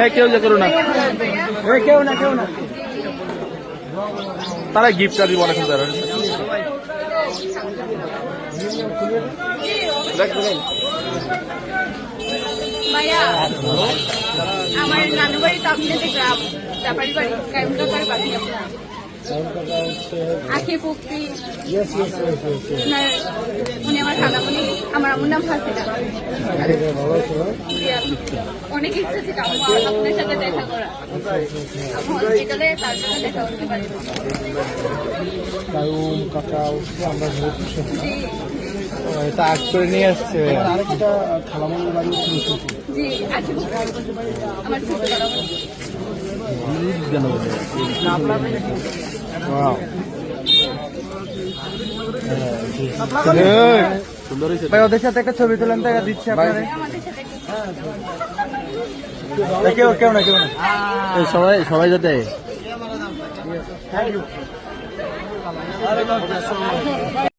কেউ যে করো না, কেউ না তারা গিফট আর দিব অনেক তারা আমার নানু বাড়ি তাপনেতে গ্রাম ব্যাপারী বাড়ি কাইমকার বাড়ি আখি পুক্তি উনি আমার খালামণি আমার আমার নাম হাসিনা অনেক ইচ্ছা ছিল আপনার সাথে দেখা করা হসপিটালে তার সাথে দেখা করতে পারি এটা আগ করে নিয়ে আসছে জি আখি আমার ছোট খালামণি ভাই ওদের সাথে একটা ছবি তুলেন টাকা দিচ্ছে আপনারা কেউ না সবাই যাতে